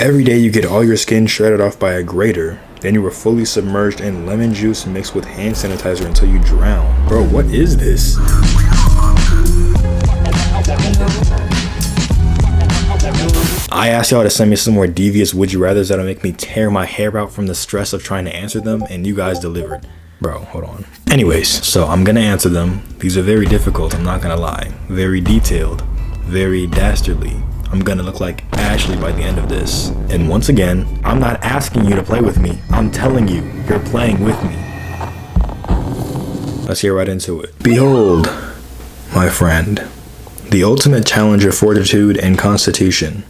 Every day you get all your skin shredded off by a grater. Then you were fully submerged in lemon juice mixed with hand sanitizer until you drown. Bro, what is this? I asked y'all to send me some more devious would you rathers that'll make me tear my hair out from the stress of trying to answer them, and you guys delivered. Bro, hold on. Anyways, so I'm gonna answer them. These are very difficult, I'm not gonna lie. Very detailed, very dastardly. I'm gonna look like Ashley by the end of this. And once again, I'm not asking you to play with me. I'm telling you, you're playing with me. Let's get right into it. Behold, my friend, the ultimate challenge of fortitude and constitution.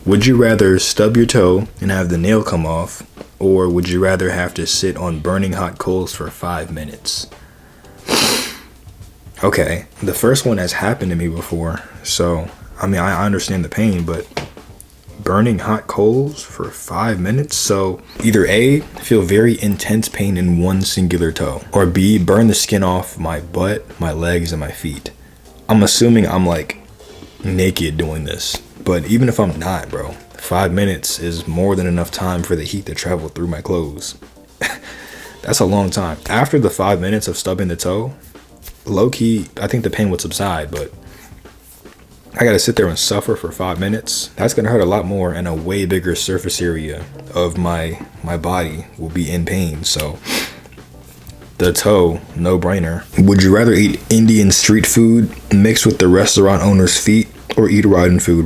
Would you rather stub your toe and have the nail come off, or would you rather have to sit on burning hot coals for 5 minutes? Okay, the first one has happened to me before, so I mean, I understand the pain, but burning hot coals for 5 minutes? So either A, feel very intense pain in one singular toe, or B, burn the skin off my butt, my legs, and my feet. I'm assuming I'm like naked doing this, but even if I'm not, bro, 5 minutes is more than enough time for the heat to travel through my clothes. That's a long time. After the 5 minutes of stubbing the toe, low-key, I think the pain would subside, but I gotta sit there and suffer for 5 minutes. That's gonna hurt a lot more, and a way bigger surface area of my body will be in pain. So the toe, no brainer. Would you rather eat Indian street food mixed with the restaurant owner's feet, or eat rotten food?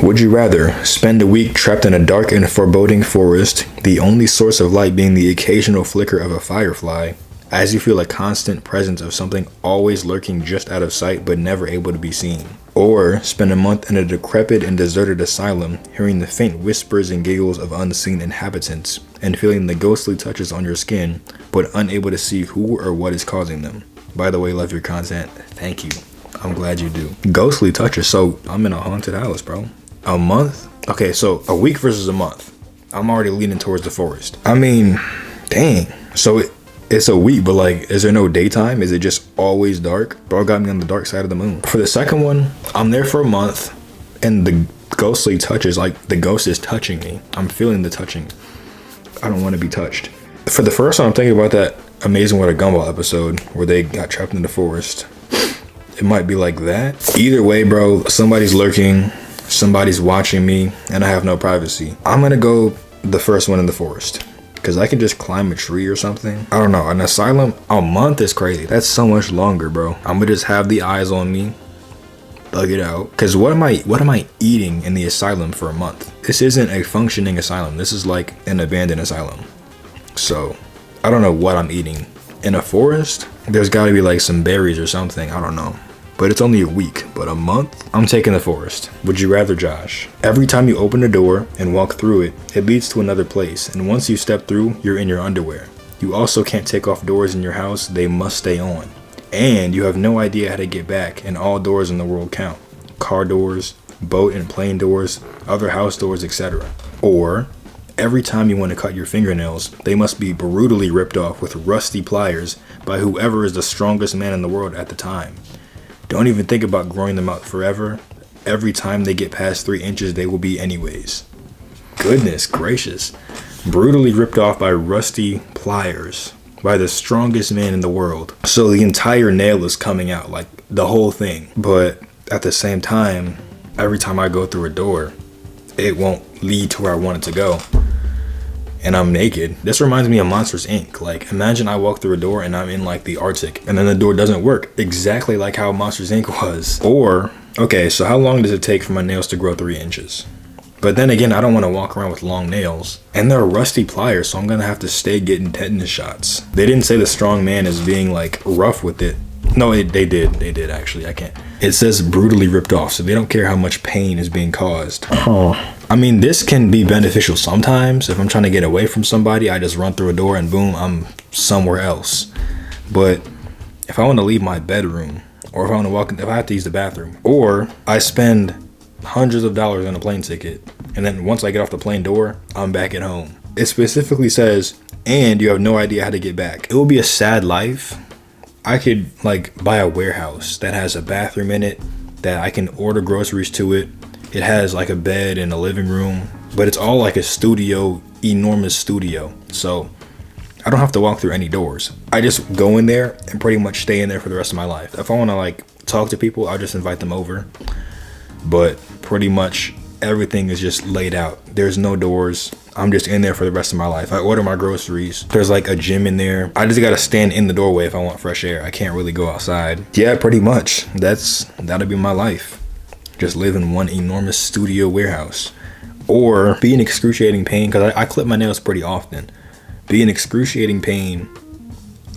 Would you rather spend a week trapped in a dark and foreboding forest, the only source of light being the occasional flicker of a firefly, as you feel a constant presence of something always lurking just out of sight but never able to be seen? Or spend a month in a decrepit and deserted asylum, hearing the faint whispers and giggles of unseen inhabitants, and feeling the ghostly touches on your skin, but unable to see who or what is causing them? By the way, love your content. Thank you. I'm glad you do. Ghostly touches. So I'm in a haunted house, bro. A month? Okay, so a week versus a month. I'm already leaning towards the forest. I mean, dang. So it's a week, but like, is there no daytime? Is it just always dark? Bro got me on the dark side of the moon. For the second one, I'm there for a month, and the ghostly touches, like the ghost is touching me. I'm feeling the touching. I don't want to be touched. For the first one, I'm thinking about that Amazing What a Gumball episode where they got trapped in the forest. It might be like that. Either way, bro, somebody's lurking, somebody's watching me, and I have no privacy. I'm gonna go the first one in the forest, because I can just climb a tree or something. I don't know, an asylum, a month is crazy. That's so much longer, bro. I'm gonna just have the eyes on me, thug it out. Because what am I eating in the asylum for a month? This isn't a functioning asylum. This is like an abandoned asylum. So I don't know what I'm eating. In a forest, there's gotta be like some berries or something, I don't know. But it's only a week, but a month? I'm taking the forest. Would you rather, Josh? Every time you open a door and walk through it, it leads to another place, and once you step through, you're in your underwear. You also can't take off doors in your house, they must stay on. And you have no idea how to get back, and all doors in the world count. Car doors, boat and plane doors, other house doors, etc. Or, every time you want to cut your fingernails, they must be brutally ripped off with rusty pliers by whoever is the strongest man in the world at the time. Don't even think about growing them out forever. Every time they get past 3 inches, they will be anyways. Goodness gracious. Brutally ripped off by rusty pliers by the strongest man in the world. So the entire nail is coming out, like the whole thing. But at the same time, every time I go through a door, it won't lead to where I want it to go. And I'm naked. This reminds me of Monsters Inc. Like, imagine I walk through a door and I'm in like the Arctic, and then the door doesn't work, exactly like how Monsters Inc. was. Or, okay, so how long does it take for my nails to grow 3 inches? But then again, I don't want to walk around with long nails, and they're rusty pliers, so I'm gonna have to stay getting tetanus shots. They didn't say the strong man is being like rough with it. No, they did actually. I can't. It says brutally ripped off, so they don't care how much pain is being caused. Oh. I mean, this can be beneficial sometimes. If I'm trying to get away from somebody, I just run through a door and boom, I'm somewhere else. But if I want to leave my bedroom, or if I want to walk, if I have to use the bathroom, or I spend hundreds of dollars on a plane ticket, and then once I get off the plane door, I'm back at home. It specifically says, and you have no idea how to get back. It will be a sad life. I could like buy a warehouse that has a bathroom in it, that I can order groceries to it. It has like a bed and a living room, but it's all like a studio, enormous studio. So I don't have to walk through any doors. I just go in there and pretty much stay in there for the rest of my life. If I want to like talk to people, I'll just invite them over. But pretty much everything is just laid out. There's no doors. I'm just in there for the rest of my life. I order my groceries. There's like a gym in there. I just gotta stand in the doorway if I want fresh air. I can't really go outside. Yeah, pretty much. That'll be my life. Just live in one enormous studio warehouse. Or be in excruciating pain, because I clip my nails pretty often. Be in excruciating pain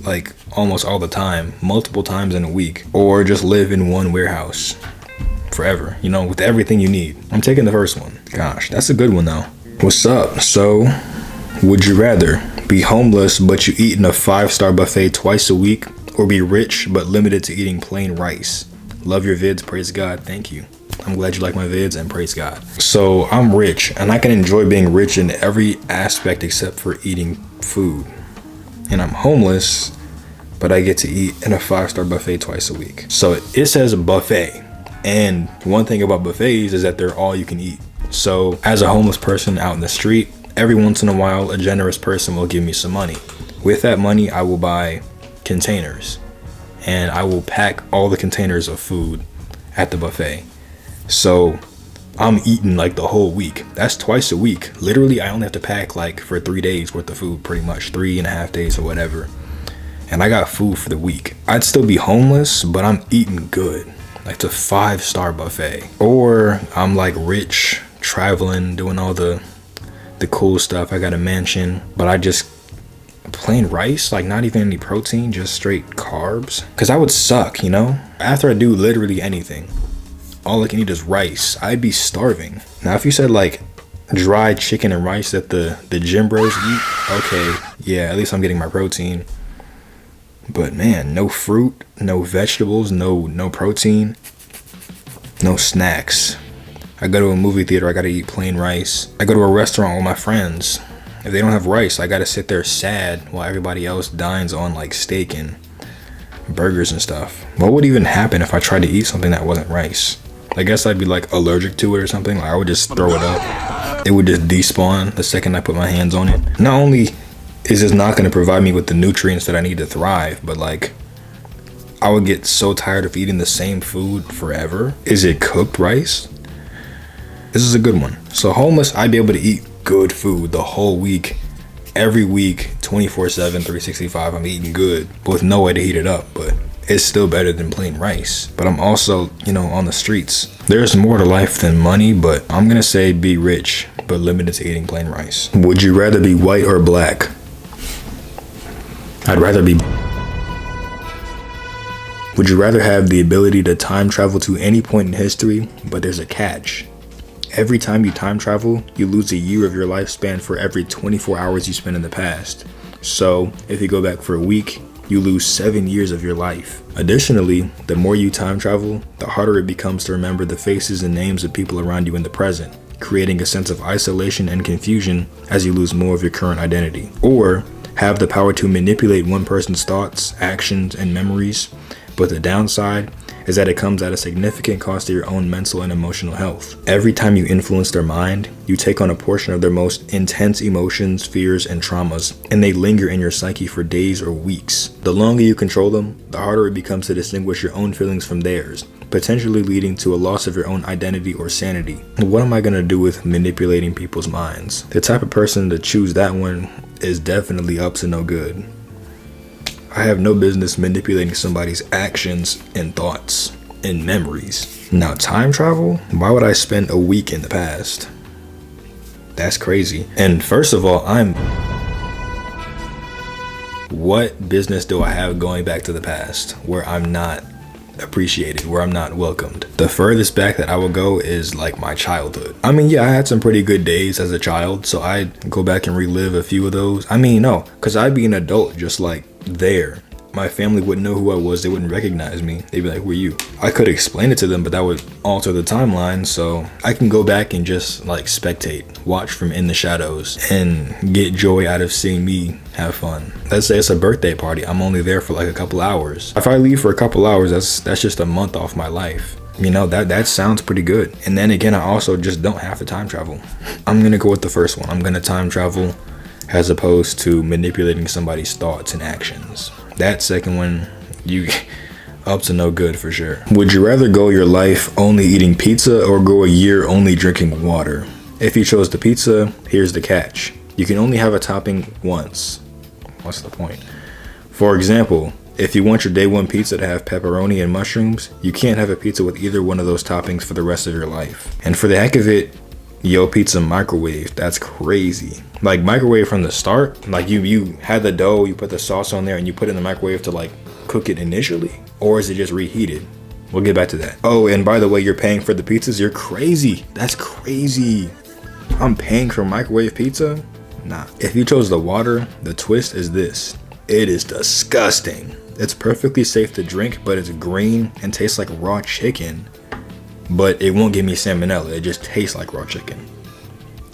like almost all the time, multiple times in a week. Or just live in one warehouse forever, you know, with everything you need. I'm taking the first one. Gosh, that's a good one though. What's up? So, would you rather be homeless but you eat in a 5-star buffet twice a week, or be rich but limited to eating plain rice? Love your vids, praise God, thank you. I'm glad you like my vids, and praise God. So I'm rich and I can enjoy being rich in every aspect except for eating food. And I'm homeless, but I get to eat in a 5-star buffet twice a week. So it says buffet. And one thing about buffets is that they're all you can eat. So as a homeless person out in the street, every once in a while, a generous person will give me some money. With that money, I will buy containers and I will pack all the containers of food at the buffet. So I'm eating like the whole week. That's twice a week. Literally, I only have to pack like for 3 days worth of food, pretty much 3.5 days or whatever. And I got food for the week. I'd still be homeless, but I'm eating good. Like it's a 5-star buffet. Or I'm like rich, traveling, doing all the cool stuff. I got a mansion, but I just plain rice, like not even any protein, just straight carbs. Cause I would suck, you know? After I do literally anything, all I can eat is rice. I'd be starving. Now, if you said like dried chicken and rice that the gym bros eat, okay, yeah, at least I'm getting my protein. But man, no fruit, no vegetables, no protein, no snacks. I go to a movie theater, I gotta eat plain rice. I go to a restaurant with my friends. If they don't have rice, I gotta sit there sad while everybody else dines on like steak and burgers and stuff. What would even happen if I tried to eat something that wasn't rice? I guess I'd be like allergic to it or something. Like I would just throw it up. It would just despawn the second I put my hands on it. Not only is this not going to provide me with the nutrients that I need to thrive, but like I would get so tired of eating the same food forever. Is it cooked rice? This is a good one. So homeless, I'd be able to eat good food the whole week. Every week, 24/7, 365, I'm eating good with no way to heat it up, but it's still better than plain rice. But I'm also, you know, on the streets. There's more to life than money, but I'm gonna say be rich, but limited to eating plain rice. Would you rather be white or black? I'd rather be... Would you rather have the ability to time travel to any point in history, but there's a catch? Every time you time travel, you lose a year of your lifespan for every 24 hours you spend in the past. So, if you go back for a week, you lose 7 years of your life. Additionally, the more you time travel, the harder it becomes to remember the faces and names of people around you in the present, creating a sense of isolation and confusion as you lose more of your current identity. Or, have the power to manipulate one person's thoughts, actions, and memories, but the downside is that it comes at a significant cost to your own mental and emotional health. Every time you influence their mind, you take on a portion of their most intense emotions, fears, and traumas, and they linger in your psyche for days or weeks. The longer you control them, the harder it becomes to distinguish your own feelings from theirs, potentially leading to a loss of your own identity or sanity. What am I gonna do with manipulating people's minds? The type of person to choose that one is definitely up to no good. I have no business manipulating somebody's actions and thoughts and memories. Now, time travel? Why would I spend a week in the past? That's crazy. And first of all, what business do I have going back to the past where I'm not appreciated, where I'm not welcomed? The furthest back that I will go is like my childhood. I mean, yeah, I had some pretty good days as a child, so I'd go back and relive a few of those. I mean, no, because I'd be an adult just like there. My family wouldn't know who I was. They wouldn't recognize me. They'd be like, who are you? I could explain it to them, but that would alter the timeline. So I can go back and just like spectate, watch from in the shadows, and get joy out of seeing me have fun. Let's say it's a birthday party. I'm only there for like a couple hours. If I leave for a couple hours, that's just a month off my life. You know, that sounds pretty good. And then again, I also just don't have to time travel. I'm gonna go with the first one. I'm gonna time travel as opposed to manipulating somebody's thoughts and actions. That second one, you up to no good for sure. Would you rather go your life only eating pizza or go a year only drinking water? If you chose the pizza, here's the catch. You can only have a topping once. What's the point? For example, if you want your day one pizza to have pepperoni and mushrooms, you can't have a pizza with either one of those toppings for the rest of your life. And for the heck of it, yo pizza microwave, that's crazy. Like microwave from the start, like you had the dough, you put the sauce on there and you put it in the microwave to like cook it initially, or is it just reheated? We'll get back to that. Oh, and by the way, you're paying for the pizzas? You're crazy. That's crazy. I'm paying for microwave pizza? Nah. If you chose the water, the twist is this. It is disgusting. It's perfectly safe to drink, but it's green and tastes like raw chicken. But it won't give me salmonella. It just tastes like raw chicken.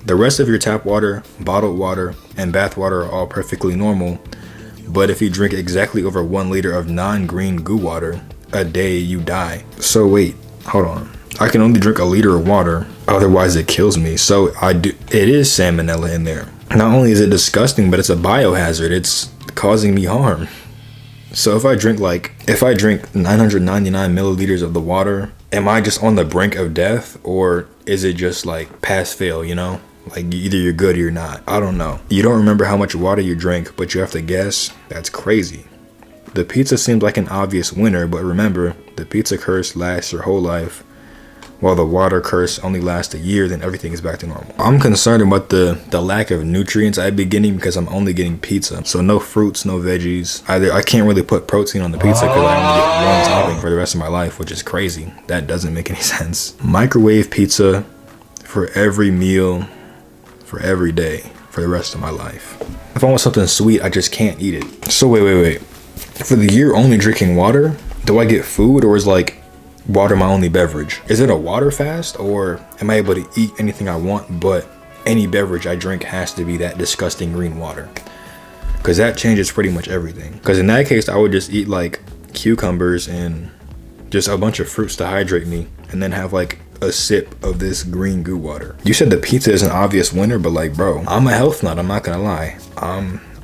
The rest of your tap water, bottled water, and bath water are all perfectly normal. But if you drink exactly over 1 liter of non-green goo water a day, you die. So wait, hold on. I can only drink a liter of water, otherwise it kills me. So it is salmonella in there. Not only is it disgusting, but it's a biohazard. It's causing me harm. So if I drink 999 milliliters of the water, am I just on the brink of death, or is it just like pass fail, you know? Like either you're good or you're not. I don't know. You don't remember how much water you drank, but you have to guess? That's crazy. The pizza seems like an obvious winner, but remember, the pizza curse lasts your whole life, while the water curse only lasts a year, then everything is back to normal. I'm concerned about the lack of nutrients I'd be getting because I'm only getting pizza. So no fruits, no veggies. I can't really put protein on the pizza because I only get one topping for the rest of my life, which is crazy. That doesn't make any sense. Microwave pizza for every meal, for every day, for the rest of my life. If I want something sweet, I just can't eat it. So wait. For the year only drinking water, do I get food, or is like water my only beverage? Is it a water fast, or am I able to eat anything I want, but any beverage I drink has to be that disgusting green water? Because that changes pretty much everything. Because in that case, I would just eat like cucumbers and just a bunch of fruits to hydrate me, and then have like a sip of this green goo water. You said the pizza is an obvious winner, but like, bro, I'm a health nut, I'm not gonna lie.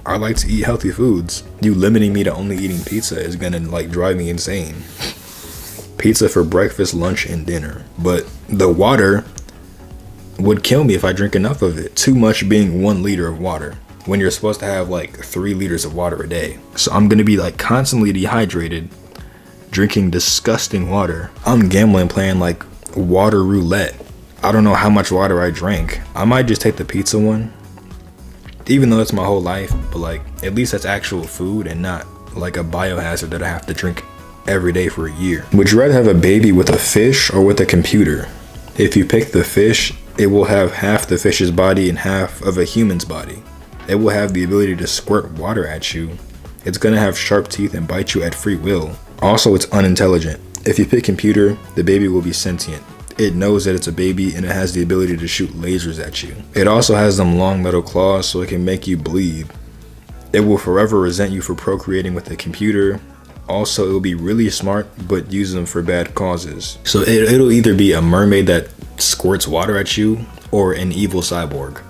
I like to eat healthy foods. You limiting me to only eating pizza is gonna like drive me insane. Pizza for breakfast, lunch, and dinner. But the water would kill me if I drink enough of it. Too much being 1 liter of water when you're supposed to have like 3 liters of water a day. So I'm gonna be like constantly dehydrated, drinking disgusting water. I'm gambling, playing like water roulette. I don't know how much water I drank. I might just take the pizza one, even though it's my whole life, but like at least that's actual food and not like a biohazard that I have to drink every day for a year. Would you rather have a baby with a fish or with a computer? If you pick the fish, it will have half the fish's body and half of a human's body. It will have the ability to squirt water at you. It's gonna have sharp teeth and bite you at free will. Also, it's unintelligent. If you pick computer, the baby will be sentient. It knows that it's a baby and it has the ability to shoot lasers at you. It also has them long metal claws so it can make you bleed. It will forever resent you for procreating with a computer. Also, it will be really smart, but use them for bad causes. So it'll either be a mermaid that squirts water at you or an evil cyborg.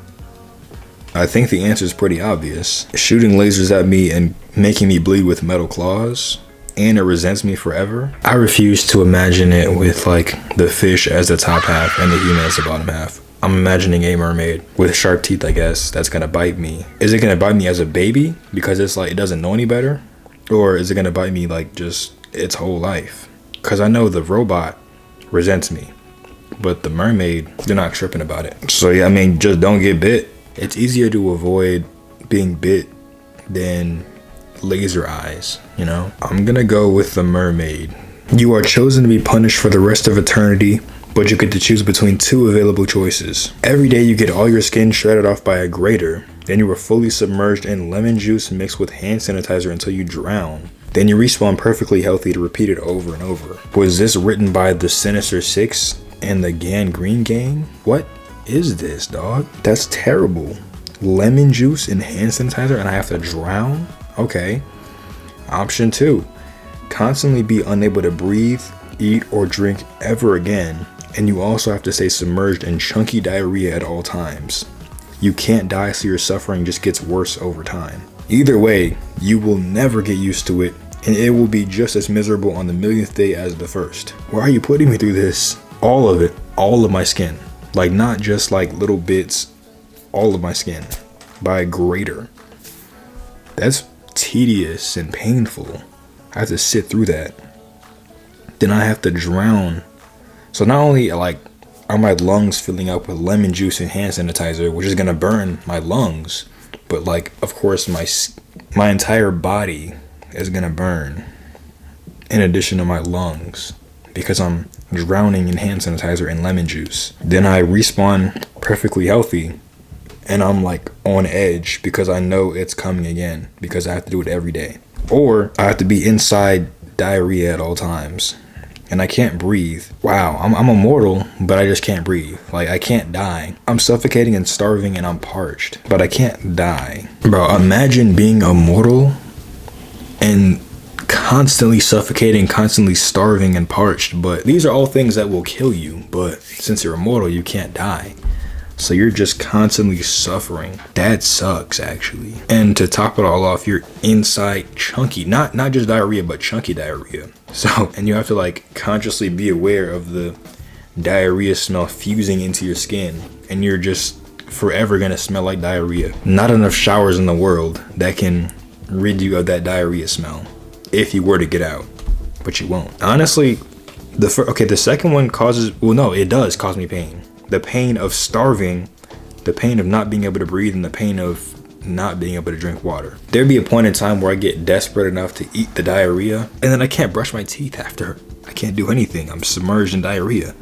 I think the answer is pretty obvious. Shooting lasers at me and making me bleed with metal claws, and it resents me forever. I refuse to imagine it with like the fish as the top half and the human as the bottom half. I'm imagining a mermaid with sharp teeth, I guess, that's gonna bite me. Is it gonna bite me as a baby because it's like it doesn't know any better? Or is it gonna bite me like just its whole life? Because I know the robot resents me, but the mermaid, they're not tripping about it. So yeah, I mean, just don't get bit. It's easier to avoid being bit than laser eyes, you know? I'm gonna go with the mermaid. You are chosen to be punished for the rest of eternity, but you get to choose between 2 available choices. Every day you get all your skin shredded off by a grater. Then you are fully submerged in lemon juice mixed with hand sanitizer until you drown. Then you respawn perfectly healthy to repeat it over and over. Was this written by the Sinister Six and the Gangrene Gang? What is this, dog? That's terrible. Lemon juice and hand sanitizer and I have to drown? Okay. Option 2. Constantly be unable to breathe eat, or drink ever again. And you also have to stay submerged in chunky diarrhea at all times. You can't die, so your suffering just gets worse over time. Either way, you will never get used to it, and it will be just as miserable on the millionth day as the first. Why are you putting me through this? All of it, all of my skin. Like, not just like little bits, all of my skin. By a grater. That's tedious and painful. I have to sit through that. Then I have to drown. So not only like are my lungs filling up with lemon juice and hand sanitizer, which is gonna burn my lungs, but like, of course, my entire body is gonna burn in addition to my lungs because I'm drowning in hand sanitizer and lemon juice. Then I respawn perfectly healthy, and I'm like on edge because I know it's coming again because I have to do it every day. Or I have to be inside diarrhea at all times. And I can't breathe. Wow, I'm immortal, but I just can't breathe. Like, I can't die. I'm suffocating and starving and I'm parched, but I can't die. Bro, imagine being immortal and constantly suffocating, constantly starving and parched. But these are all things that will kill you. But since you're immortal, you can't die. So you're just constantly suffering. That sucks, actually. And to top it all off, you're inside chunky, not just diarrhea, but chunky diarrhea. So, and you have to like consciously be aware of the diarrhea smell fusing into your skin, and you're just forever gonna smell like diarrhea. Not enough showers in the world that can rid you of that diarrhea smell if you were to get out, but you won't. Honestly, the second one it does cause me pain. The pain of starving, the pain of not being able to breathe, and the pain of not being able to drink water. There'd be a point in time where I get desperate enough to eat the diarrhea, and then I can't brush my teeth after. I can't do anything. I'm submerged in diarrhea.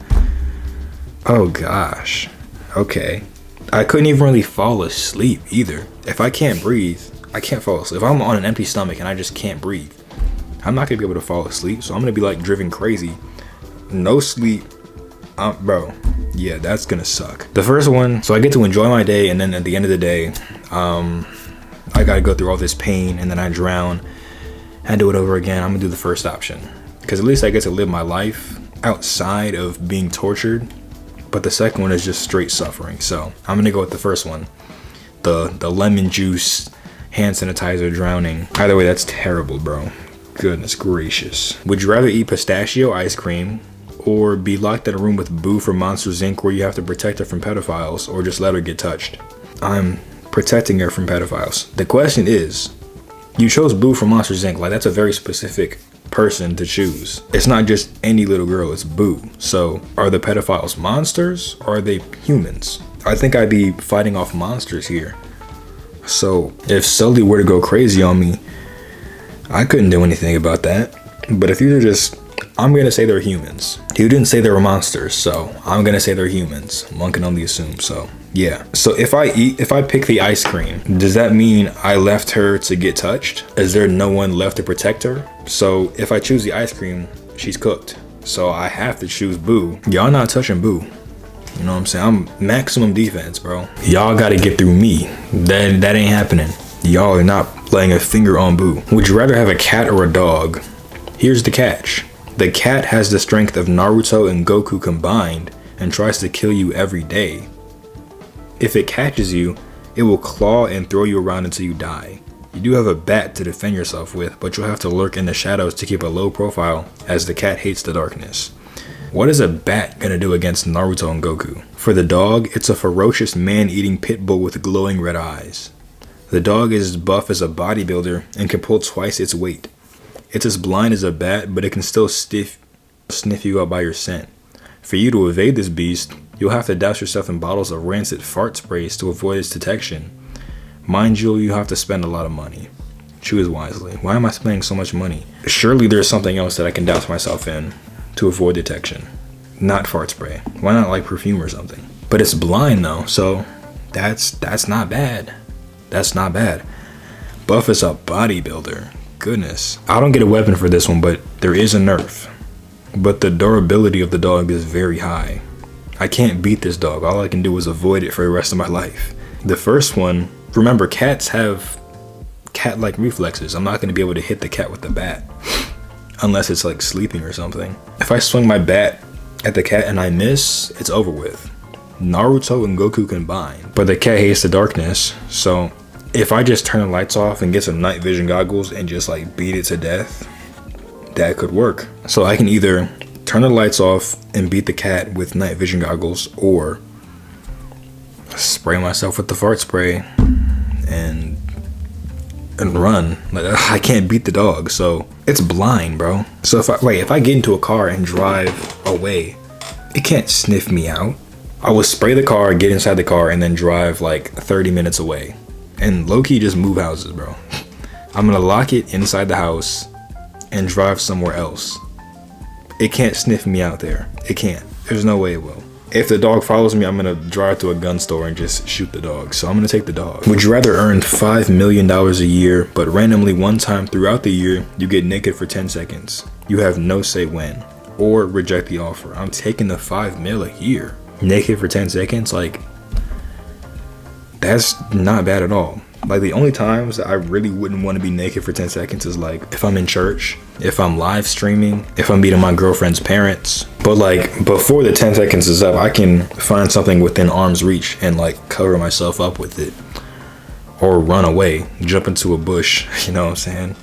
Oh gosh. Okay. I couldn't even really fall asleep either. If I can't breathe, I can't fall asleep. If I'm on an empty stomach and I just can't breathe, I'm not gonna be able to fall asleep. So I'm gonna be like driven crazy. No sleep. Bro, yeah, that's gonna suck. The first one, so I get to enjoy my day, and then at the end of the day, I gotta go through all this pain, and then I drown and do it over again. I'm gonna do the first option because at least I get to live my life outside of being tortured. But the second one is just straight suffering. So I'm gonna go with the first one, the lemon juice, hand sanitizer, drowning. Either way, that's terrible, bro. Goodness gracious. Would you rather eat pistachio ice cream or be locked in a room with Boo from Monsters Inc. where you have to protect her from pedophiles, or just let her get touched? I'm protecting her from pedophiles. The question is, you chose Boo from Monsters Inc. Like, that's a very specific person to choose. It's not just any little girl, it's Boo. So are the pedophiles monsters or are they humans? I think I'd be fighting off monsters here. So if Sully were to go crazy on me, I couldn't do anything about that. But if these are just, I'm gonna say they're humans. He didn't say they were monsters, so I'm gonna say they're humans. One can only assume. So yeah. So if I pick the ice cream, does that mean I left her to get touched? Is there no one left to protect her? So if I choose the ice cream, she's cooked. So I have to choose Boo. Y'all not touching Boo. You know what I'm saying? I'm maximum defense, bro. Y'all gotta get through me. That ain't happening. Y'all are not laying a finger on Boo. Would you rather have a cat or a dog? Here's the catch. The cat has the strength of Naruto and Goku combined and tries to kill you every day. If it catches you, it will claw and throw you around until you die. You do have a bat to defend yourself with, but you'll have to lurk in the shadows to keep a low profile as the cat hates the darkness. What is a bat gonna do against Naruto and Goku? For the dog, it's a ferocious man-eating pit bull with glowing red eyes. The dog is as buff as a bodybuilder and can pull twice its weight. It's as blind as a bat, but it can still sniff you out by your scent. For you to evade this beast, you'll have to douse yourself in bottles of rancid fart sprays to avoid its detection. Mind you have to spend a lot of money. Choose wisely. Why am I spending so much money? Surely there's something else that I can douse myself in to avoid detection. Not fart spray. Why not like perfume or something? But it's blind though, so that's not bad. That's not bad. Buff is a bodybuilder. Goodness. I don't get a weapon for this one, but there is a nerf. But the durability of the dog is very high. I can't beat this dog. All I can do is avoid it for the rest of my life. The first one, remember, cats have cat-like reflexes. I'm not going to be able to hit the cat with the bat. unless it's like sleeping or something. If I swing my bat at the cat and I miss, it's over with. Naruto and Goku combined. But the cat hates the darkness, so if I just turn the lights off and get some night vision goggles and just like beat it to death, that could work. So I can either turn the lights off and beat the cat with night vision goggles, or spray myself with the fart spray and run. Like, I can't beat the dog, so it's blind, bro. So if I get into a car and drive away, it can't sniff me out. I will spray the car, get inside the car, and then drive like 30 minutes away, and low-key just move houses, bro. I'm gonna lock it inside the house and drive somewhere else. It can't sniff me out there. It can't. There's no way it will. If the dog follows me, I'm gonna drive to a gun store and just shoot the dog. So I'm gonna take the dog. Would you rather earn $5 million a year, but randomly one time throughout the year, you get naked for 10 seconds? You have no say when. Or reject the offer. I'm taking the $5 mil a year. Naked for 10 seconds? Like, that's not bad at all. Like, the only times that I really wouldn't want to be naked for 10 seconds is like if I'm in church, if I'm live streaming, if I'm meeting my girlfriend's parents. But like before the 10 seconds is up, I can find something within arm's reach and like cover myself up with it, or run away, jump into a bush. You know what I'm saying?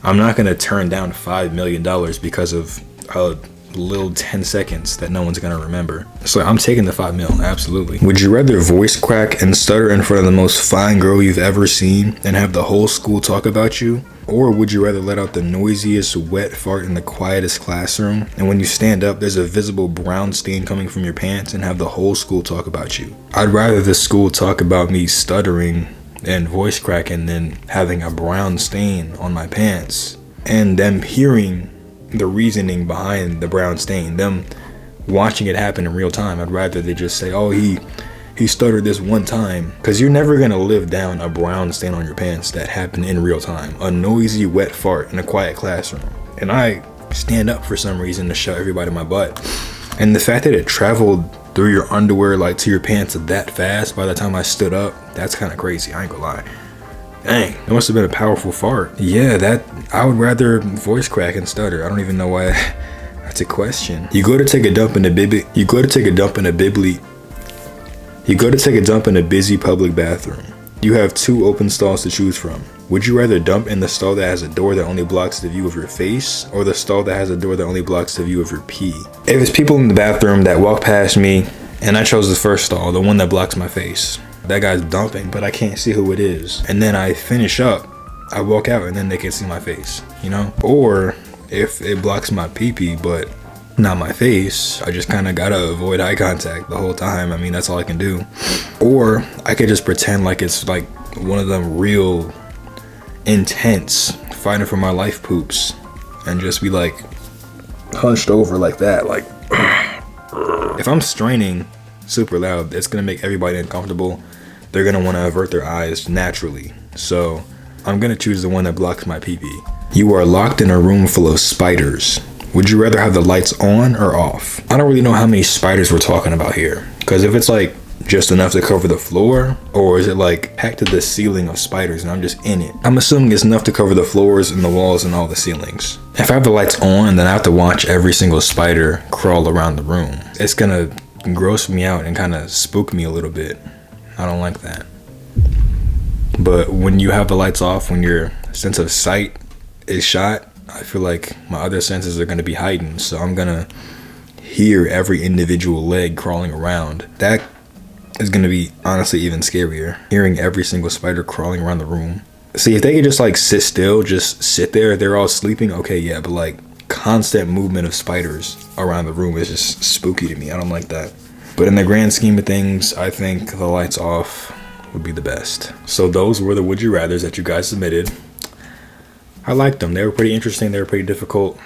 I'm not gonna turn down $5 million because of a little 10 seconds that no one's gonna remember. So I'm taking the 5 mil, absolutely. Would you rather voice crack and stutter in front of the most fine girl you've ever seen and have the whole school talk about you? Or would you rather let out the noisiest wet fart in the quietest classroom, and when you stand up there's a visible brown stain coming from your pants and have the whole school talk about you? I'd rather the school talk about me stuttering and voice cracking than having a brown stain on my pants and them hearing the reasoning behind the brown stain, them watching it happen in real time. I'd rather they just say, oh, he stuttered this one time, because you're never gonna live down a brown stain on your pants that happened in real time. A noisy wet fart in a quiet classroom, and I stand up for some reason to show everybody my butt, and the fact that it traveled through your underwear like to your pants that fast by the time I stood up, that's kind of crazy. I ain't gonna lie. Dang, it must have been a powerful fart. Yeah, that I would rather voice crack and stutter. I don't even know why that's a question. You go to take a dump in a busy public bathroom. You have 2 open stalls to choose from. Would you rather dump in the stall that has a door that only blocks the view of your face, or the stall that has a door that only blocks the view of your pee? If it's people in the bathroom that walk past me and I chose the first stall, the one that blocks my face, that guy's dumping, but I can't see who it is. And then I finish up, I walk out, and then they can see my face, you know? Or if it blocks my pee-pee, but not my face, I just kind of gotta avoid eye contact the whole time. I mean, that's all I can do. Or I could just pretend like it's like one of them real intense fighting for my life poops and just be like hunched over like that. Like, if I'm straining super loud, it's gonna make everybody uncomfortable. They're gonna want to avert their eyes naturally, so I'm gonna choose the one that blocks my pee-pee. You are locked in a room full of spiders. Would you rather have the lights on or off? I don't really know how many spiders we're talking about here, because if it's like just enough to cover the floor, or is it like packed to the ceiling of spiders and I'm just in it? I'm assuming it's enough to cover the floors and the walls and all the ceilings. If I have the lights on, then I have to watch every single spider crawl around the room. It's gonna gross me out and kind of spook me a little bit. I don't like that. But when you have the lights off, when your sense of sight is shot, I feel like my other senses are going to be heightened, so I'm going to hear every individual leg crawling around. That is going to be honestly even scarier, hearing every single spider crawling around the room. See, if they could just like sit still, just sit there, they're all sleeping, okay, yeah, but like constant movement of spiders around the room is just spooky to me. I don't like that. But in the grand scheme of things, I think the lights off would be the best. So those were the would you rathers that you guys submitted. I liked them. They were pretty interesting. They were pretty difficult.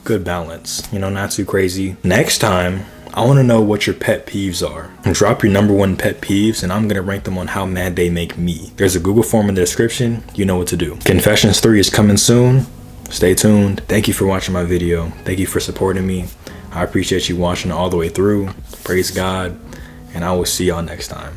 Good balance, you know, not too crazy. Next time, I want to know what your pet peeves are. Drop your #1 pet peeves and I'm going to rank them on how mad they make me. There's a Google form in the description. You know what to do. Confessions 3 is coming soon. Stay tuned. Thank you for watching my video. Thank you for supporting me. I appreciate you watching all the way through. Praise God. And I will see y'all next time.